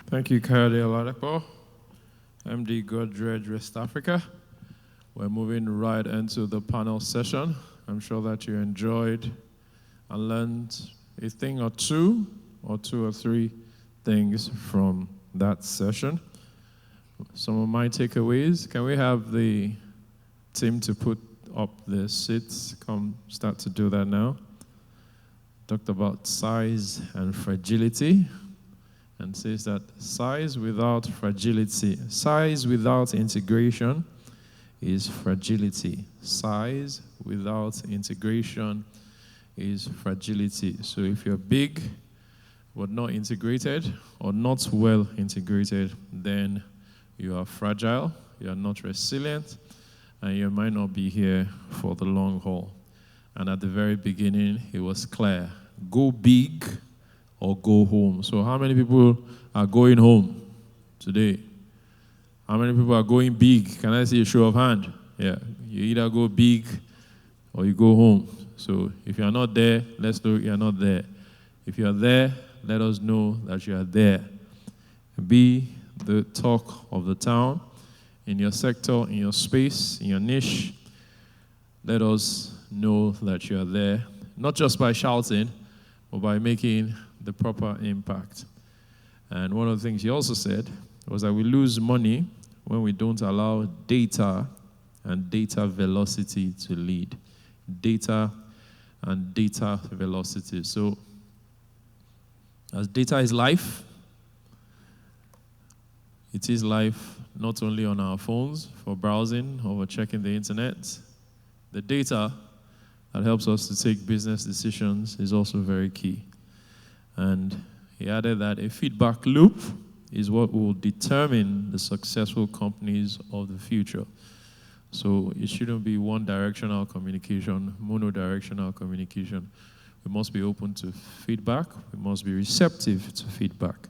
Thank you, Kayode Oladapo, MD Godrej West Africa. We're moving right into the panel session. I'm sure that you enjoyed and learned a thing or two or three things from that session. Some of my takeaways, can we have the team to put up the seats? Come start to do that now. Talked about size and fragility, and says that size without fragility, size without integration is fragility. Size without integration is fragility. So if you're big but not integrated or not well integrated, then you are fragile, you are not resilient, and you might not be here for the long haul. And at the very beginning, it was clear, go big or go home. So how many people are going home today? How many people are going big? Can I see a show of hand? Yeah, you either go big or you go home. So if you are not there, let's know you are not there. If you are there, let us know that you are there. Be the talk of the town, in your sector, in your space, in your niche. Let us know that you are there, not just by shouting, but by making the proper impact. And one of the things he also said was that we lose money when we don't allow data and data velocity to lead. Data and data velocity. So, as data is life, it is life not only on our phones for browsing or for checking the internet. The data that helps us to take business decisions is also very key. And he added that a feedback loop is what will determine the successful companies of the future. So it shouldn't be one-directional communication, mono-directional communication. We must be open to feedback. We must be receptive to feedback.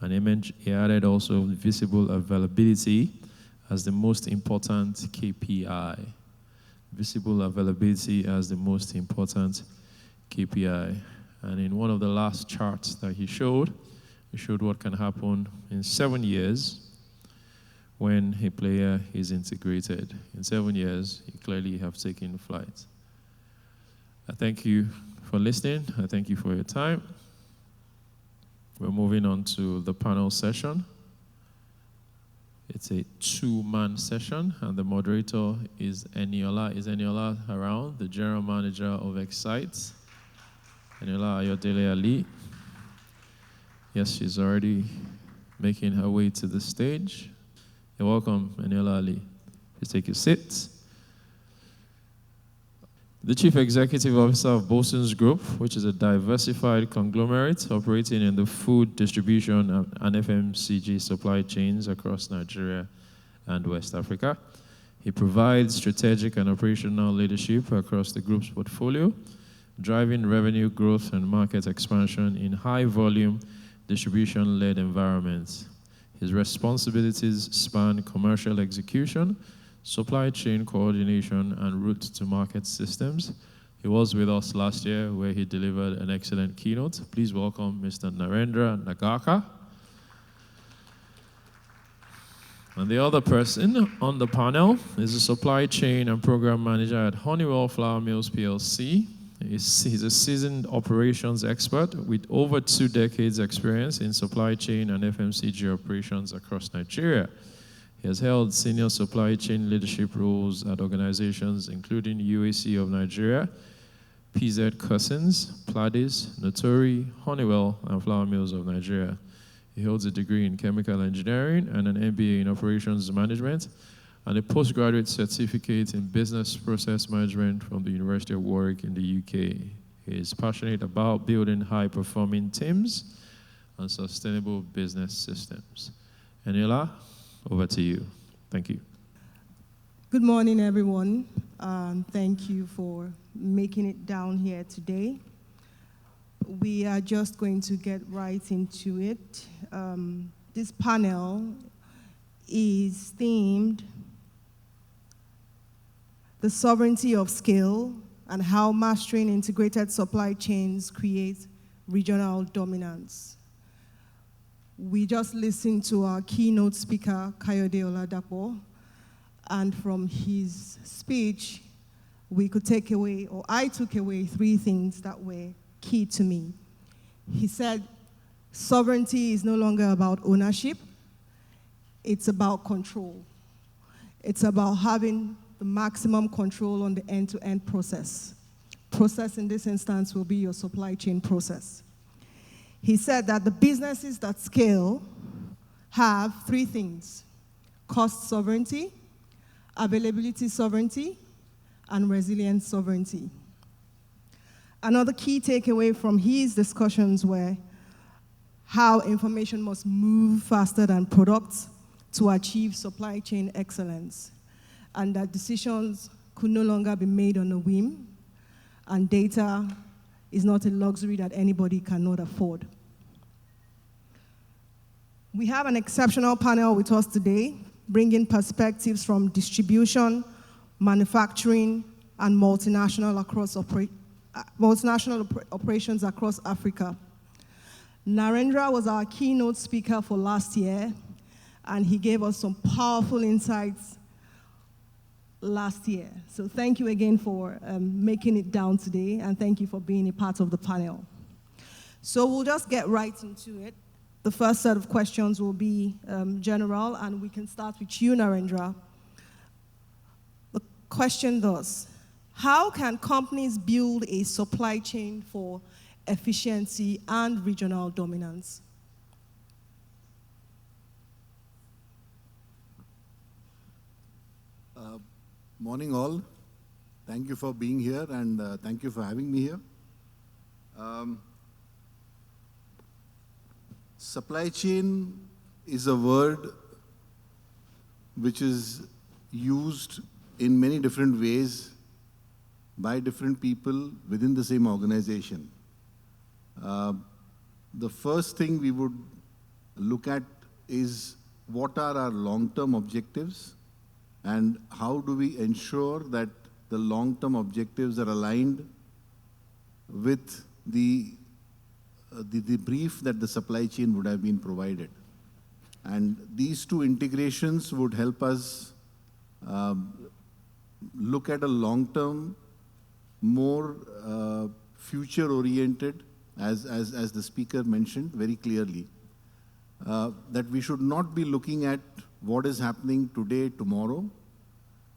And he added also visible availability as the most important KPI. Visible availability as the most important KPI. And in one of the last charts that he showed what can happen in 7 years when a player is integrated. In 7 years, you clearly have taken flight. I thank you for listening. I thank you for your time. We're moving on to the panel session. It's a two-man session, and the moderator is Eniola. Is Eniola around? The general manager of Excite. Eniola Ayodele Ali. Yes, she's already making her way to the stage. You're welcome, Eniola Ali. Please take your seat. The Chief Executive Officer of Bolson's Group, which is a diversified conglomerate operating in the food distribution and FMCG supply chains across Nigeria and West Africa. He provides strategic and operational leadership across the group's portfolio, driving revenue growth and market expansion in high-volume, distribution-led environments. His responsibilities span commercial execution, supply chain coordination, and route-to-market systems. He was with us last year where he delivered an excellent keynote. Please welcome Mr. Narendra Nagaka. And the other person on the panel is a supply chain and program manager at Honeywell Flour Mills PLC. He's a seasoned operations expert with over 2 decades experience in supply chain and FMCG operations across Nigeria. He has held senior supply chain leadership roles at organizations including UAC of Nigeria, PZ Cussons, Pladis, Notori, Honeywell, and Flour Mills of Nigeria. He holds a degree in chemical engineering and an MBA in operations management, and a postgraduate certificate in business process management from the University of Warwick in the UK. He is passionate about building high-performing teams and sustainable business systems. Eniola, over to you. Thank you. Good morning, everyone. Thank you for making it down here today. We are just going to get right into it. This panel is themed The Sovereignty of Scale and How Mastering Integrated Supply Chains Create Regional Dominance. We just listened to our keynote speaker, Kayode Oladapo, and from his speech, we could take away, or I took away 3 things that were key to me. He said, sovereignty is no longer about ownership, it's about control. It's about having the maximum control on the end-to-end process. Process in this instance will be your supply chain process. He said that the businesses that scale have 3 things: cost sovereignty, availability sovereignty, and resilience sovereignty. Another key takeaway from his discussions were how information must move faster than products to achieve supply chain excellence, and that decisions could no longer be made on a whim, and data is not a luxury that anybody cannot afford. We have an exceptional panel with us today, bringing perspectives from distribution, manufacturing, and multinational operations across Africa. Narendra was our keynote speaker for last year, and he gave us some powerful insights last year. So thank you again for making it down today, and thank you for being a part of the panel. So we'll just get right into it. The first set of questions will be general, and we can start with you, Narendra. The question thus: how can companies build a supply chain for efficiency and regional dominance? Morning all. Thank you for being here, and thank you for having me here. Supply chain is a word which is used in many different ways by different people within the same organization. The first thing we would look at is what are our long-term objectives, and how do we ensure that the long-term objectives are aligned with the brief that the supply chain would have been provided. And these 2 integrations would help us look at a long-term, more future-oriented, as the speaker mentioned very clearly, that we should not be looking at what is happening today, tomorrow.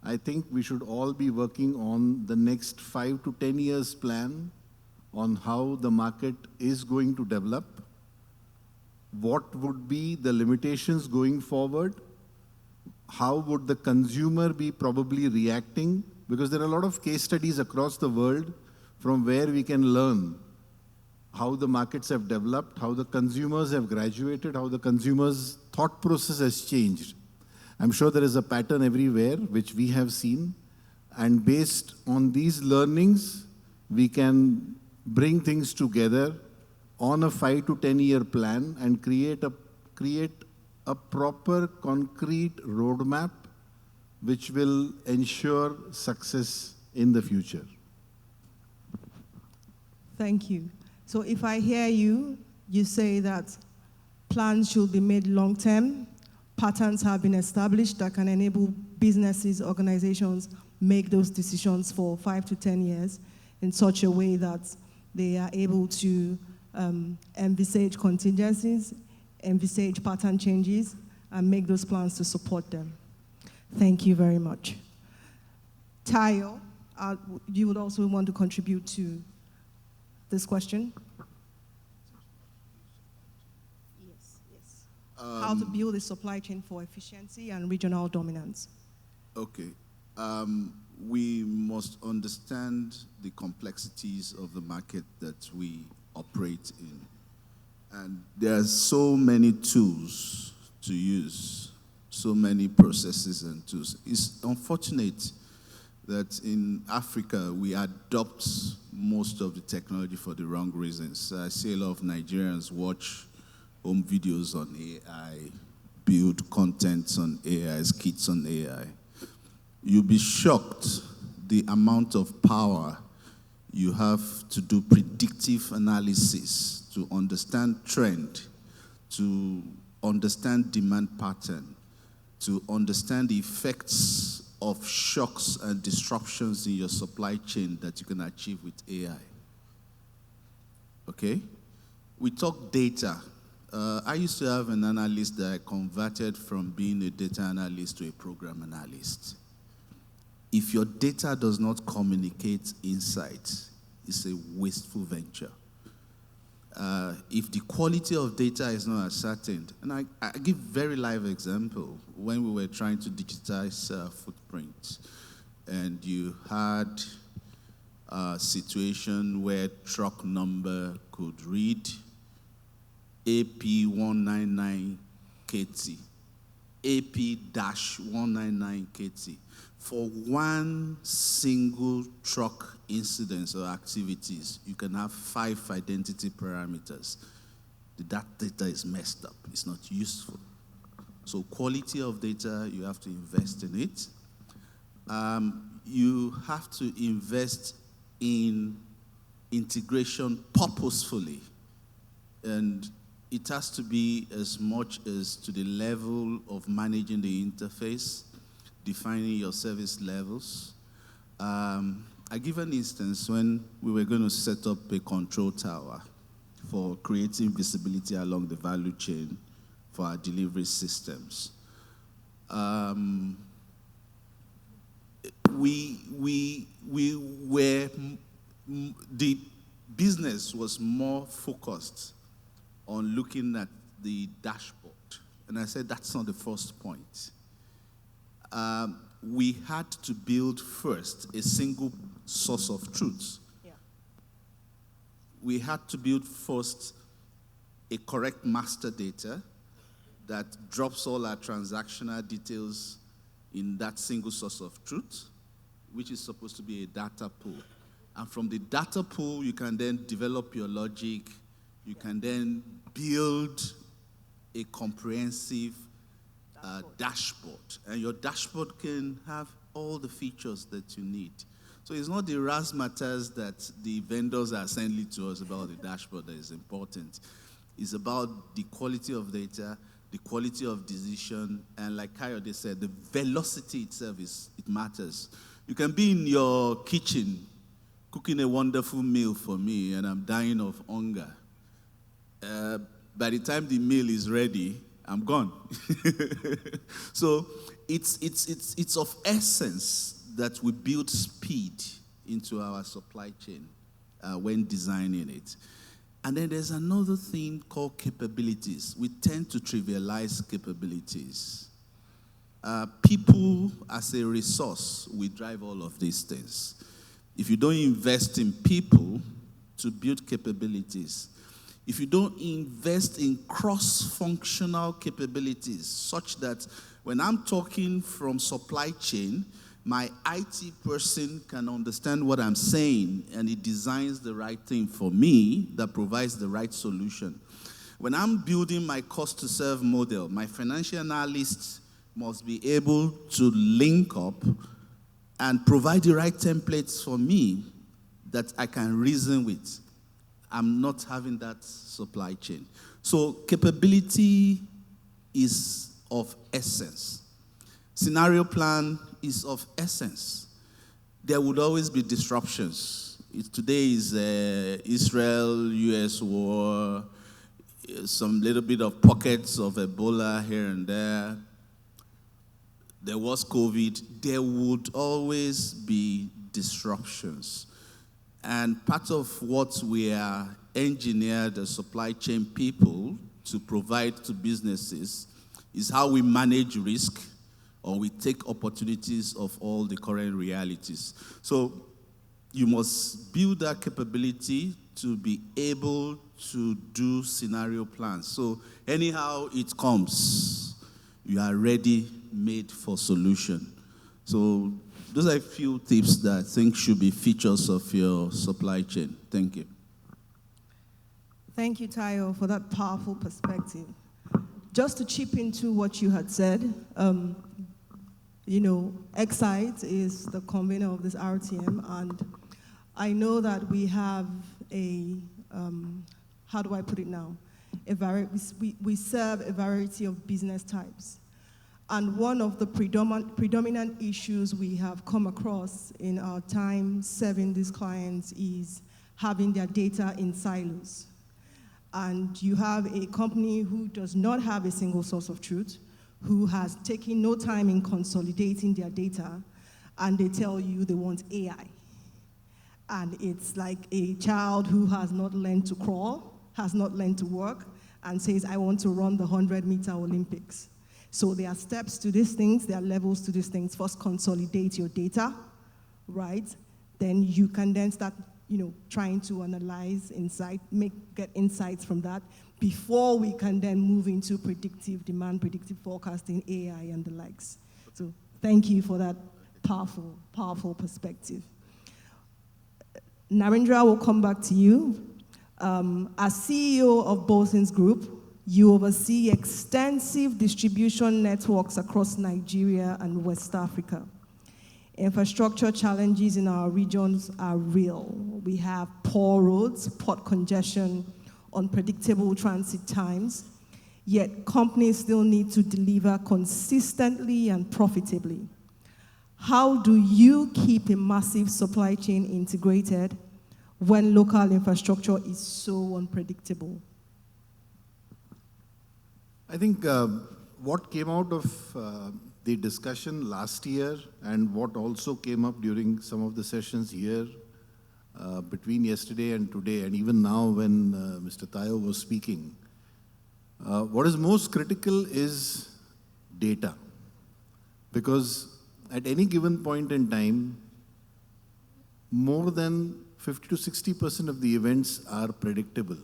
I think we should all be working on the next 5 to 10 years plan on how the market is going to develop, what would be the limitations going forward, how would the consumer be probably reacting, because there are a lot of case studies across the world from where we can learn how the markets have developed, how the consumers have graduated, how the consumers' thought process has changed. I'm sure there is a pattern everywhere which we have seen, and based on these learnings, we can bring things together on a 5 to 10 year plan and create a proper concrete roadmap which will ensure success in the future. Thank you. So if I hear you, you say that plans should be made long-term, patterns have been established that can enable businesses, organizations, make those decisions for 5 to 10 years in such a way that they are able to envisage contingencies, envisage pattern changes, and make those plans to support them. Thank you very much. Tayo, you would also want to contribute to this question? Yes. How to build a supply chain for efficiency and regional dominance. Okay. We must understand the complexities of the market that we operate in. And there are so many tools to use, so many processes and tools. It's unfortunate that in Africa, we adopt most of the technology for the wrong reasons. I see a lot of Nigerians watch home videos on AI, build content on AI, skits on AI. You'll be shocked the amount of power you have to do predictive analysis, to understand trend, to understand demand pattern, to understand the effects of shocks and disruptions in your supply chain that you can achieve with AI. Okay? We talk data. I used to have an analyst that I converted from being a data analyst to a program analyst. If your data does not communicate insight, it's a wasteful venture. If the quality of data is not ascertained, and I give very live example, when we were trying to digitize footprints, and you had a situation where truck number could read AP199KT, AP-199KT. For one single truck incidence or activities, you can have 5 identity parameters. That data is messed up. It's not useful. So quality of data, you have to invest in it. You have to invest in integration purposefully. And it has to be as much as to the level of managing the interface, defining your service levels. I give an instance when we were going to set up a control tower for creating visibility along the value chain for our delivery systems. The business was more focused on looking at the dashboard. And I said, that's not the first point. We had to build first a single source of truth. Yeah. We had to build first a correct master data that drops all our transactional details in that single source of truth, which is supposed to be a data pool. And from the data pool, you can then develop your logic. You can then build a comprehensive dashboard. And your dashboard can have all the features that you need. So it's not the razzmatazz that the vendors are sending to us about the dashboard that is important. It's about the quality of data, the quality of decision, and like Kayode said, the velocity itself it matters. You can be in your kitchen cooking a wonderful meal for me, and I'm dying of hunger. By the time the meal is ready, I'm gone. So it's of essence that we build speed into our supply chain when designing it. And then there's another thing called capabilities. We tend to trivialize capabilities. People as a resource, we drive all of these things. If you don't invest in people to build capabilities, if you don't invest in cross-functional capabilities such that when I'm talking from supply chain, my IT person can understand what I'm saying and he designs the right thing for me that provides the right solution. When I'm building my cost-to-serve model, my financial analyst must be able to link up and provide the right templates for me that I can reason with. I'm not having that supply chain. So capability is of essence. Scenario plan is of essence. There would always be disruptions. Today is Israel-US war, some little bit of pockets of Ebola here and there. There was COVID. There would always be disruptions. And part of what we are engineered as supply chain people to provide to businesses is how we manage risk or we take opportunities of all the current realities. So you must build that capability to be able to do scenario plans. So anyhow it comes, you are ready, made for solution. So those are a few tips that I think should be features of your supply chain. Thank you. Thank you, Tayo, for that powerful perspective. Just to chip into what you had said, Excite is the convener of this RTM, and I know that we have a, how do I put it now? we serve a variety of business types. And one of the predominant issues we have come across in our time serving these clients is having their data in silos. And you have a company who does not have a single source of truth, who has taken no time in consolidating their data, and they tell you they want AI. And it's like a child who has not learned to crawl, has not learned to walk, and says, I want to run the 100-meter Olympics. So there are steps to these things, there are levels to these things. First, consolidate your data, right? Then you can then start, trying to analyze get insights from that before we can then move into predictive demand, predictive forecasting, AI, and the likes. So thank you for that powerful, powerful perspective. Narendra will come back to you. As CEO of Bolson's Group, you oversee extensive distribution networks across Nigeria and West Africa. Infrastructure challenges in our regions are real. We have poor roads, port congestion, unpredictable transit times, yet companies still need to deliver consistently and profitably. How do you keep a massive supply chain integrated when local infrastructure is so unpredictable? I think what came out of the discussion last year and what also came up during some of the sessions here between yesterday and today, and even now when Mr. Tayo was speaking, what is most critical is data. Because at any given point in time, more than 50 to 60% of the events are predictable.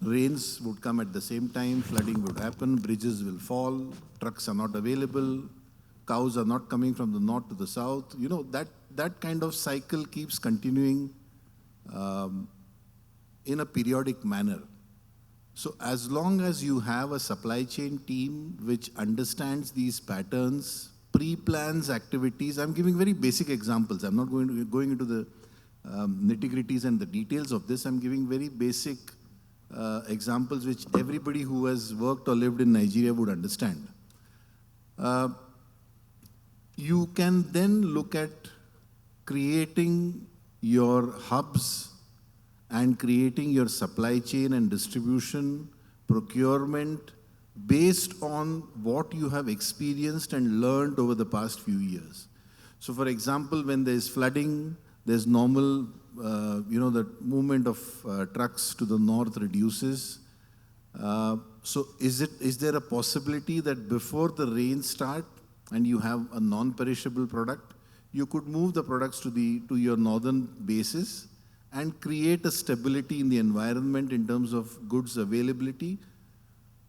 Rains would come at the same time, flooding would happen, bridges will fall, trucks are not available, cows are not coming from the north to the south. That kind of cycle keeps continuing in a periodic manner. So as long as you have a supply chain team which understands these patterns, pre-plans activities, I'm giving very basic examples. I'm not going into the nitty-gritties and the details of this. I'm giving very basic examples which everybody who has worked or lived in Nigeria would understand. You can then look at creating your hubs and creating your supply chain and distribution, procurement, based on what you have experienced and learned over the past few years. So for example, when there's flooding, there's normal, the movement of trucks to the north reduces. So is there a possibility that before the rains start and you have a non-perishable product, you could move the products to your northern bases and create a stability in the environment in terms of goods availability,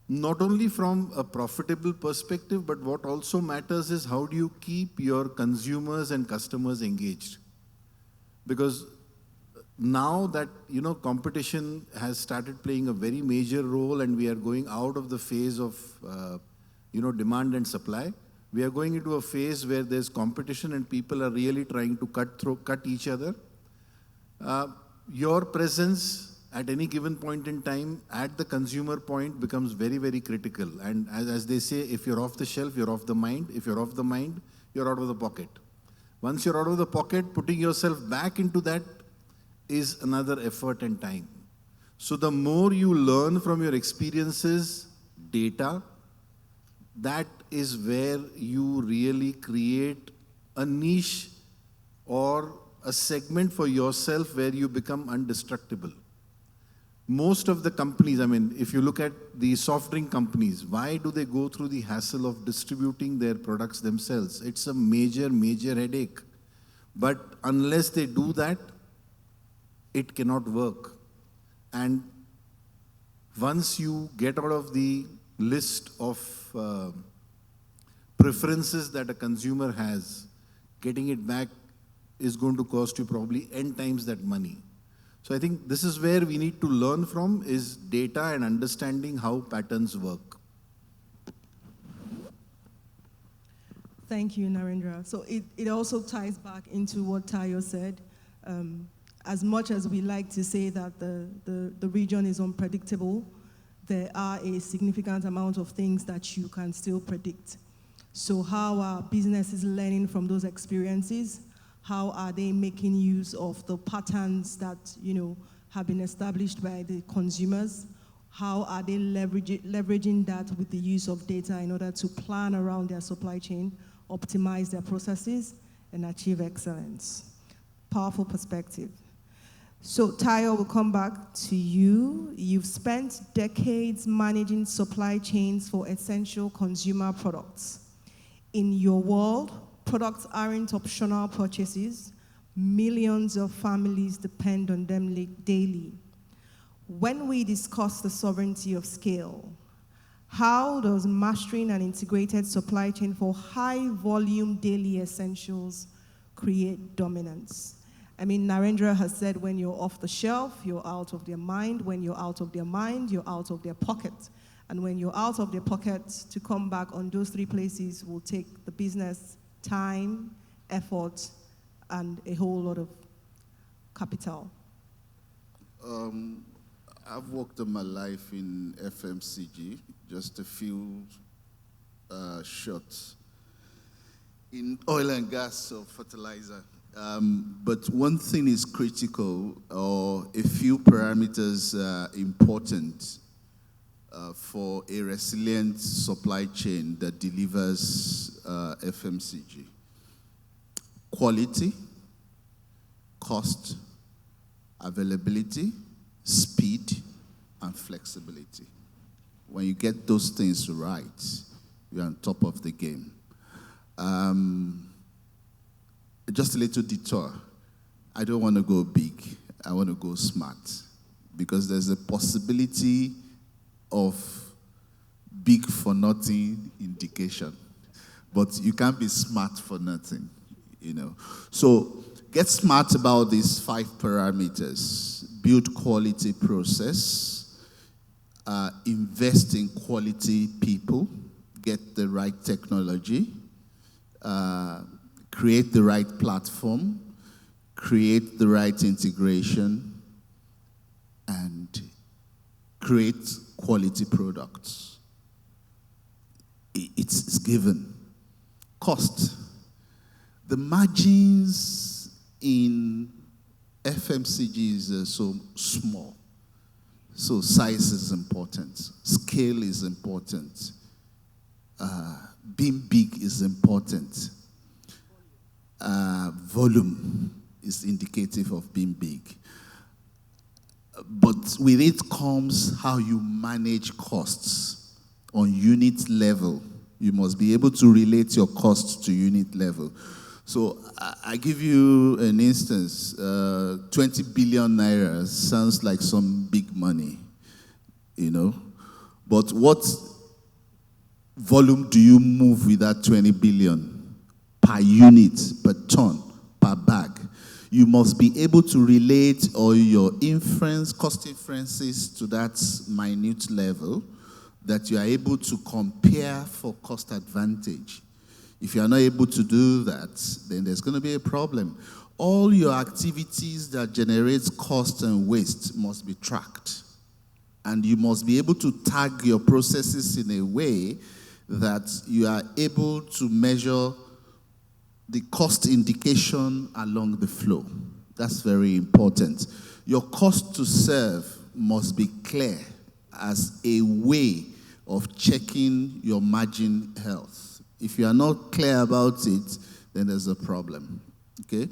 not only from a profitable perspective, but what also matters is how do you keep your consumers and customers engaged? Because now that, competition has started playing a very major role and we are going out of the phase of, demand and supply, we are going into a phase where there's competition and people are really trying to cut each other. Your presence at any given point in time at the consumer point becomes very, very critical. And as they say, if you're off the shelf, you're off the mind. If you're off the mind, you're out of the pocket. Once you're out of the pocket, putting yourself back into that is another effort and time. So the more you learn from your experiences, data, that is where you really create a niche or a segment for yourself where you become indestructible. Most of the companies, if you look at the soft drink companies, why do they go through the hassle of distributing their products themselves? It's a major, major headache. But unless they do that, it cannot work. And once you get out of the list of preferences that a consumer has, getting it back is going to cost you probably n times that money. So I think this is where we need to learn from is data and understanding how patterns work. Thank you, Narendra. So it also ties back into what Tayo said. as much as we like to say that the region is unpredictable, there are a significant amount of things that you can still predict. So how are businesses learning from those experiences? How are they making use of the patterns that have been established by the consumers? How are they leveraging that with the use of data in order to plan around their supply chain, optimize their processes, and achieve excellence? Powerful perspective. So Tayo, will come back to you. You've spent decades managing supply chains for essential consumer products. In your world, products aren't optional purchases. Millions of families depend on them daily. When we discuss the sovereignty of scale, how does mastering an integrated supply chain for high-volume daily essentials create dominance? I mean, Narendra has said when you're off the shelf, you're out of their mind. When you're out of their mind, you're out of their pocket. And when you're out of their pocket, to come back on those three places will take the business time, effort, and a whole lot of capital. I've worked all my life in FMCG, just a few shots in oil and gas or fertilizer. But one thing is critical, or a few parameters important for a resilient supply chain that delivers FMCG. Quality, cost, availability, speed, and flexibility. When you get those things right, you're on top of the game. Just a little detour. I don't want to go big. I want to go smart. Because there's a possibility of big for nothing indication. But you can't be smart for nothing, So get smart about these 5 parameters. Build quality process, invest in quality people, get the right technology, create the right platform, create the right integration, and create quality products. It's given. Cost. The margins in FMCGs are so small. So size is important. Scale is important. Being big is important. Volume is indicative of being big. But with it comes how you manage costs on unit level. You must be able to relate your costs to unit level. So I give you an instance. 20 billion naira sounds like some big money, But what volume do you move with that 20 billion? Per unit, per ton, per bag. You must be able to relate all your cost inferences to that minute level that you are able to compare for cost advantage. If you are not able to do that, then there's going to be a problem. All your activities that generate cost and waste must be tracked. And you must be able to tag your processes in a way that you are able to measure the cost indication along the flow. That's very important. Your cost to serve must be clear as a way of checking your margin health. If you are not clear about it, then there's a problem, okay?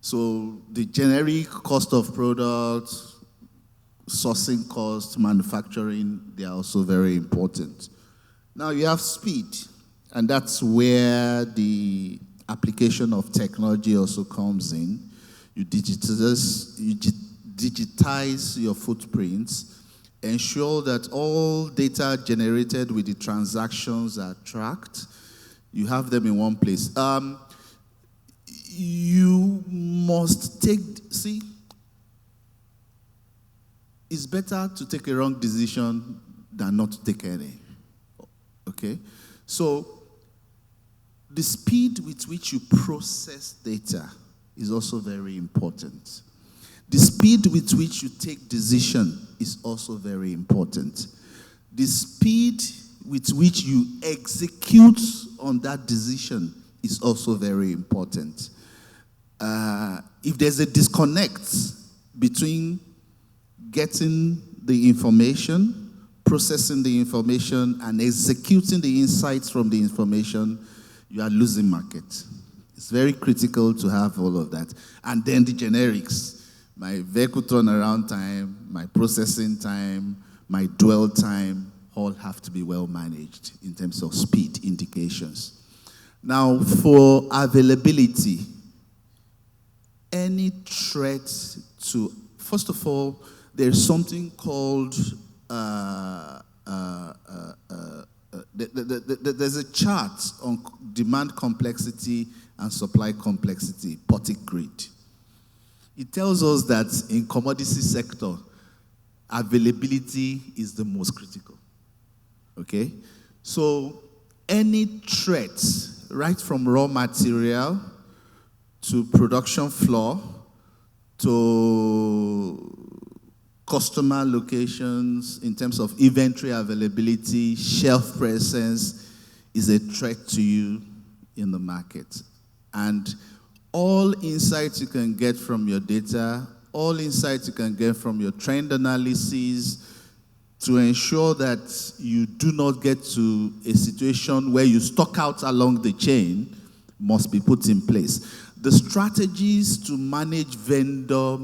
So the generic cost of products, sourcing cost, manufacturing, they are also very important. Now you have speed, and that's where the application of technology also comes in. You digitize your footprints, ensure that all data generated with the transactions are tracked. You have them in one place. You must it's better to take a wrong decision than not to take any. Okay? So, the speed with which you process data is also very important. The speed with which you take decision is also very important. The speed with which you execute on that decision is also very important. If there's a disconnect between getting the information, processing the information, and executing the insights from the information, you are losing market. It's very critical to have all of that. And then the generics, my vehicle turnaround time, my processing time, my dwell time, all have to be well managed in terms of speed indications. Now, for availability, any threat to, first of all, there's something called, there's a chart on demand complexity and supply complexity, Potic grid. It tells us that in commodity sector, availability is the most critical. Okay? So any threat, right from raw material to production floor to customer locations in terms of inventory availability, shelf presence, is a threat to you in the market. And all insights you can get from your data, all insights you can get from your trend analysis, to ensure that you do not get to a situation where you stock out along the chain, must be put in place. The strategies to manage vendor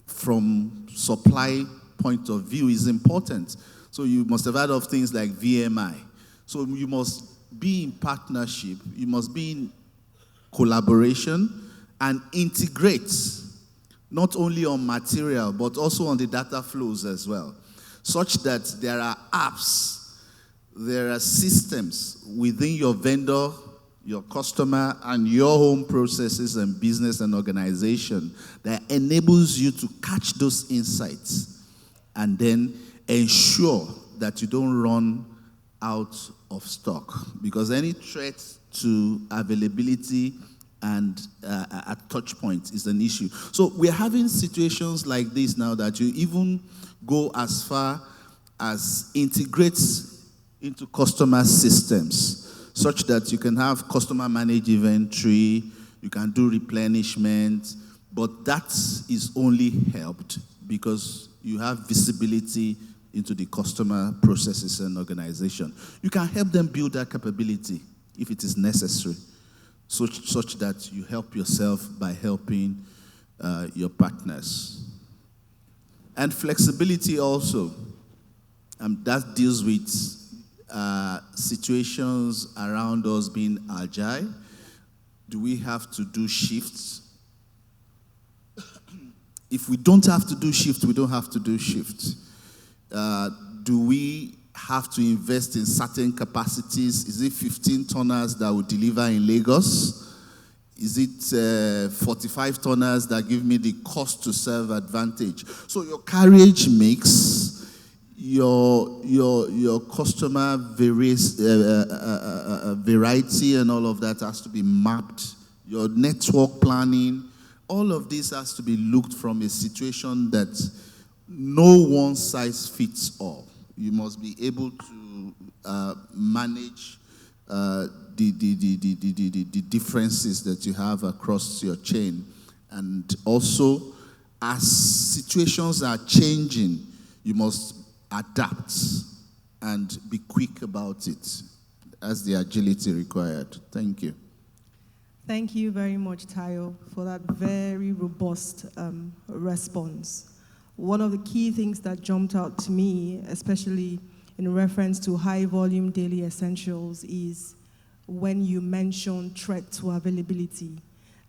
from supply point of view is important. So you must have heard of things like VMI. So you must be in partnership, you must be in collaboration and integrate, not only on material, but also on the data flows as well, such that there are apps, there are systems within your vendor, your customer, and your own processes and business and organization that enables you to catch those insights and then ensure that you don't run out of stock. Because any threat to availability and at touch point is an issue. So we're having situations like this now that you even go as far as integrate into customer systems, such that you can have customer managed inventory, you can do replenishment, but that is only helped because you have visibility into the customer processes and organization. You can help them build that capability if it is necessary, such that you help yourself by helping your partners. And flexibility also, that deals with situations around us being agile. Do we have to do shifts? If we don't have to do shifts, we don't have to do shifts. Do we have to invest in certain capacities? Is it 15 tonners that will deliver in Lagos? Is it 45 tonners that give me the cost to serve advantage? So your carriage mix, your customer variety and all of that has to be mapped. Your network planning, all of this has to be looked from a situation that no one size fits all. You must be able to manage the differences that you have across your chain. And also, as situations are changing, you must adapt and be quick about it as the agility required. Thank you. Thank you very much, Tayo, for that very robust response. One of the key things that jumped out to me, especially in reference to high volume daily essentials, is when you mention threat to availability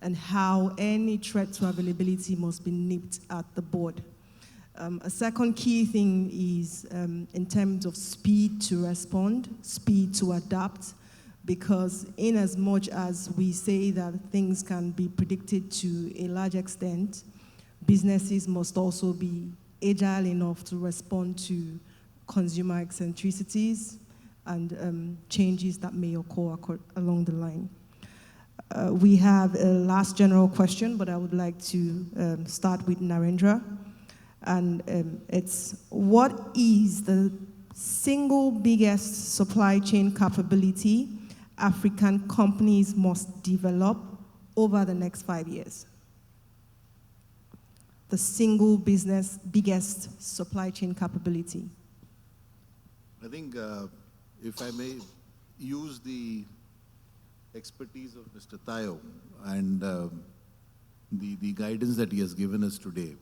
and how any threat to availability must be nipped at the bud. A second key thing is in terms of speed to respond, speed to adapt, because in as much as we say that things can be predicted to a large extent, businesses must also be agile enough to respond to consumer eccentricities and changes that may occur along the line. We have a last general question, but I would like to start with Narendra. And it's, what is the single biggest supply chain capability African companies must develop over the next 5 years? The single biggest supply chain capability. I think if I may use the expertise of Mr. Tayo and the guidance that he has given us today,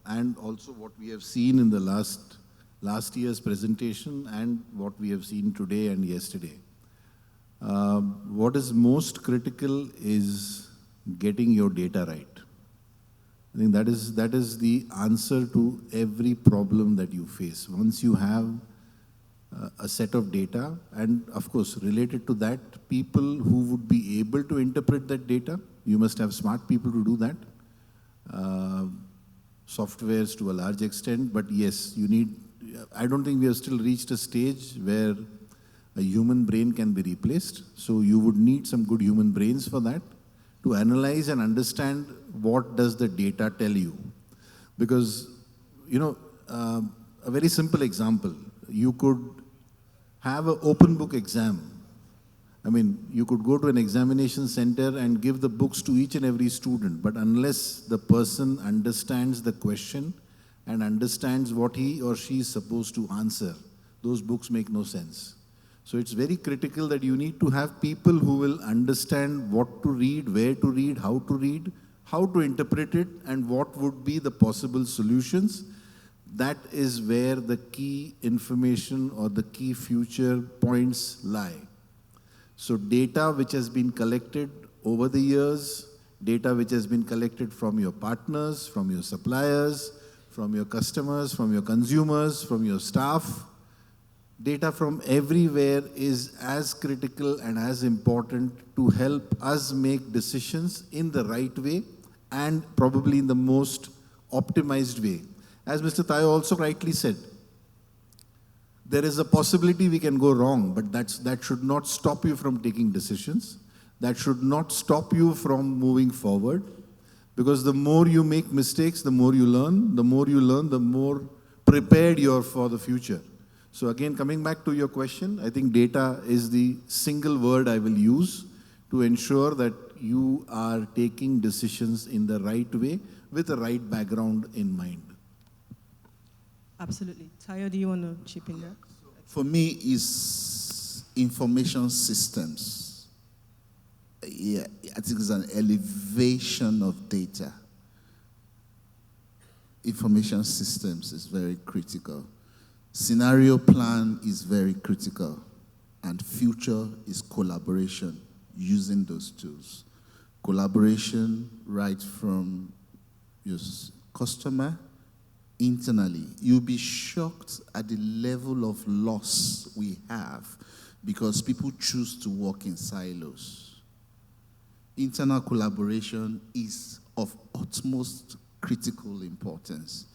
and also what we have seen in the last year's presentation and what we have seen today and yesterday. What is most critical is getting your data right. I think that is the answer to every problem that you face. Once you have a set of data, and of course related to that, people who would be able to interpret that data, you must have smart people to do that. Softwares to a large extent, but yes, you need, I don't think we have still reached a stage where a human brain can be replaced. So you would need some good human brains for that, to analyze and understand what does the data tell you. Because, you know, a very simple example, you could have an open book exam. I mean, you could go to an examination center and give the books to each and every student, but unless the person understands the question and understands what he or she is supposed to answer, those books make no sense. So it's very critical that you need to have people who will understand what to read, where to read, how to interpret it, and what would be the possible solutions. That is where the key information or the key future points lie. So data which has been collected over the years, data which has been collected from your partners, from your suppliers, from your customers, from your consumers, from your staff, data from everywhere is as critical and as important to help us make decisions in the right way and probably in the most optimized way. As Mr. Tayo also rightly said, there is a possibility we can go wrong, but that should not stop you from taking decisions. That should not stop you from moving forward. Because the more you make mistakes, the more you learn. The more you learn, the more prepared you are for the future. So again, coming back to your question, I think data is the single word I will use to ensure that you are taking decisions in the right way with the right background in mind. Absolutely. Tayo, do you want to chip in there? For me, is information systems. Yeah, I think it's an elevation of data. Information systems is very critical. Scenario plan is very critical. And future is collaboration using those tools. Collaboration right from your customer, internally. You'll be shocked at the level of loss we have because people choose to work in silos. Internal collaboration is of utmost critical importance,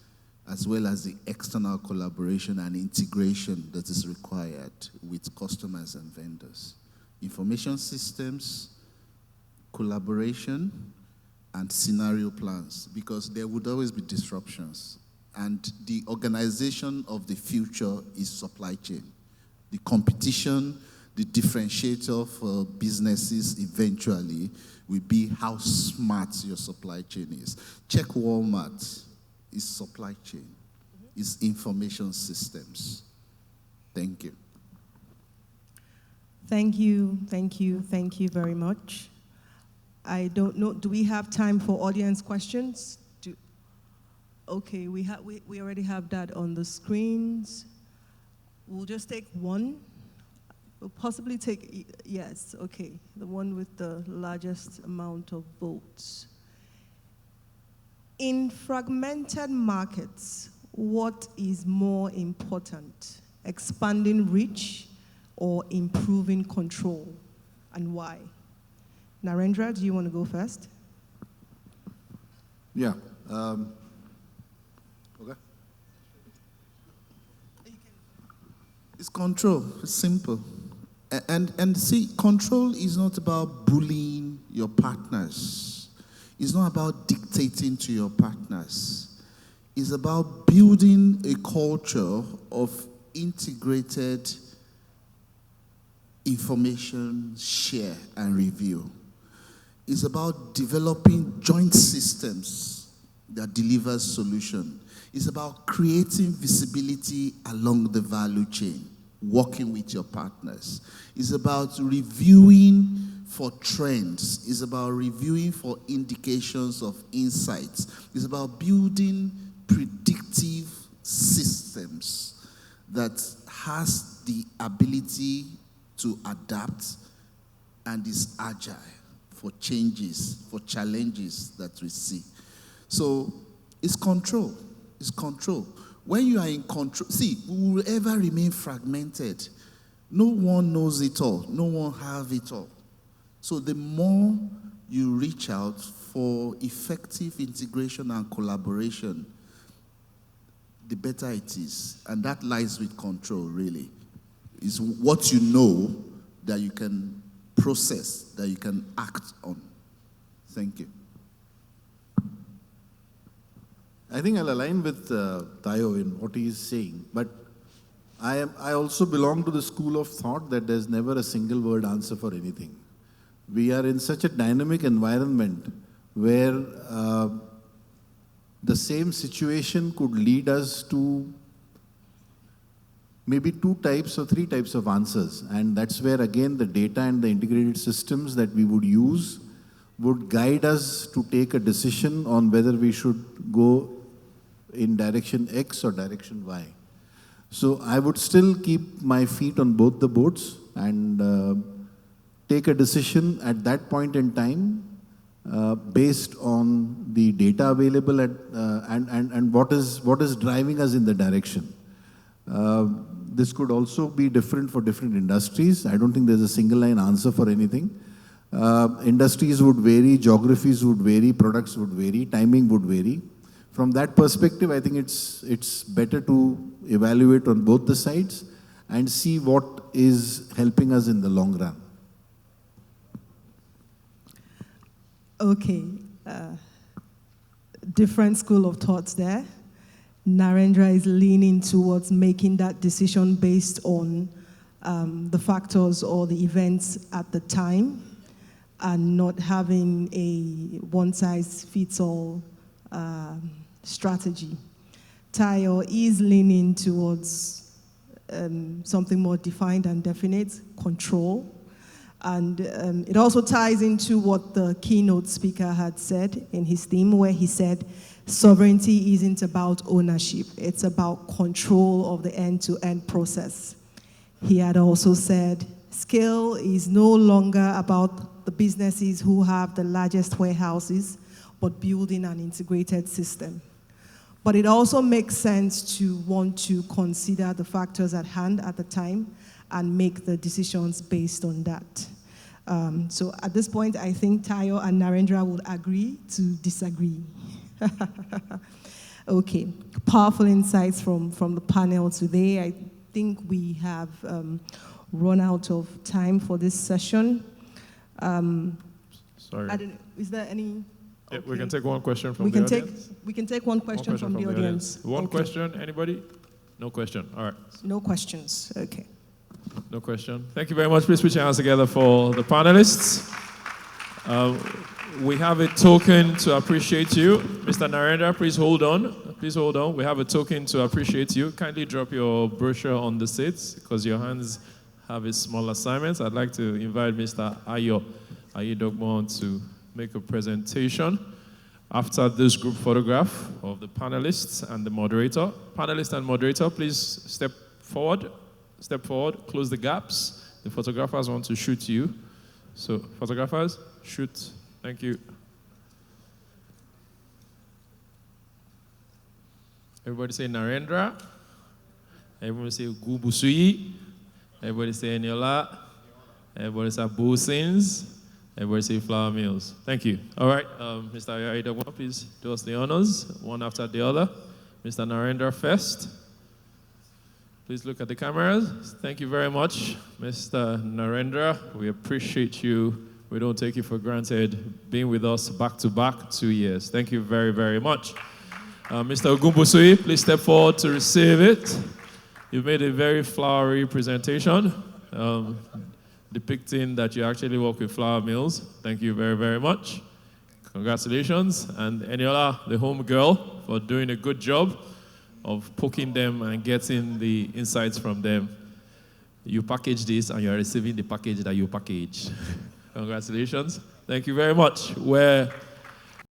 as well as the external collaboration and integration that is required with customers and vendors. Information systems, collaboration, and scenario plans, because there would always be disruptions. And the organization of the future is supply chain. The competition, the differentiator for businesses eventually will be how smart your supply chain is. Check Walmart, it's supply chain, it's information systems. Thank you. Thank you very much. I don't know, do we have time for audience questions? Okay, we already have that on the screens. We'll just take one. We'll possibly take, yes, okay, the one with the largest amount of votes. In fragmented markets, what is more important, expanding reach or improving control, and why? Narendra, do you want to go first? Yeah. Okay. It's control. It's simple. And see, control is not about bullying your partners. It's not about dictating to your partners. It's about building a culture of integrated information share and review. It's about developing joint systems that deliver solution. It's about creating visibility along the value chain, working with your partners. It's about reviewing for trends. It's about reviewing for indications of insights. It's about building predictive systems that has the ability to adapt and is agile for changes, for challenges that we see. So it's control. It's control. When you are in control, see, we will ever remain fragmented. No one knows it all. No one have it all. So the more you reach out for effective integration and collaboration, the better it is. And that lies with control, really. It's what you know that you can process, that you can act on. Thank you. I think I'll align with Tayo in what he is saying, but I also belong to the school of thought that there's never a single word answer for anything. We are in such a dynamic environment where the same situation could lead us to maybe 2 types or 3 types of answers. And that's where, again, the data and the integrated systems that we would use would guide us to take a decision on whether we should go in direction X or direction Y. So I would still keep my feet on both the boats and take a decision at that point in time based on the data available and what is driving us in the direction. This could also be different for different industries. I don't think there's a single line answer for anything. Industries would vary, geographies would vary, products would vary, timing would vary. From that perspective, I think it's better to evaluate on both the sides and see what is helping us in the long run. Okay, different school of thoughts there. Narendra is leaning towards making that decision based on the factors or the events at the time and not having a one-size-fits-all strategy. Tayo is leaning towards something more defined and definite, control. And it also ties into what the keynote speaker had said in his theme, where he said, sovereignty isn't about ownership, it's about control of the end-to-end process. He had also said, scale is no longer about the businesses who have the largest warehouses, but building an integrated system. But it also makes sense to want to consider the factors at hand at the time and make the decisions based on that. So at this point, I think Tayo and Narendra would agree to disagree. Okay, powerful insights from the panel today. I think we have run out of time for this session. Sorry. I don't know, is there any? Yeah, okay. we can take one question from the audience. We can take one question from the audience. One Okay. question, anybody? No question, all right. No questions, okay. No question. Thank you very much. Please put your hands together for the panelists. We have a token to appreciate you. Mr. Narendra, please hold on. Please hold on. We have a token to appreciate you. Kindly drop your brochure on the seats because your hands have a small assignment. I'd like to invite Mr. Ayo Ayedokmon to make a presentation after this group photograph of the panelists and the moderator. Panelist and moderator, please step forward. Step forward, close the gaps. The photographers want to shoot you. So, photographers, shoot. Thank you. Everybody say Narendra. Everybody say Gubusui. Everybody say Eniola. Everybody say Bosins. Everybody say Flour Mills. Thank you. All right, Mr. Ayedokmon, please do us the honors, one after the other. Mr. Narendra first. Please look at the cameras. Thank you very much, Mr. Narendra. We appreciate you. We don't take you for granted being with us back to back 2 years. Thank you very, very much. Mr. Ogumbusui, please step forward to receive it. You've made a very flowery presentation, depicting that you actually work with flour mills. Thank you very, very much. Congratulations. And Eniola, the home girl, for doing a good job of poking them and getting the insights from them. You package this and you're receiving the package that you package. Congratulations. Thank you very much. We're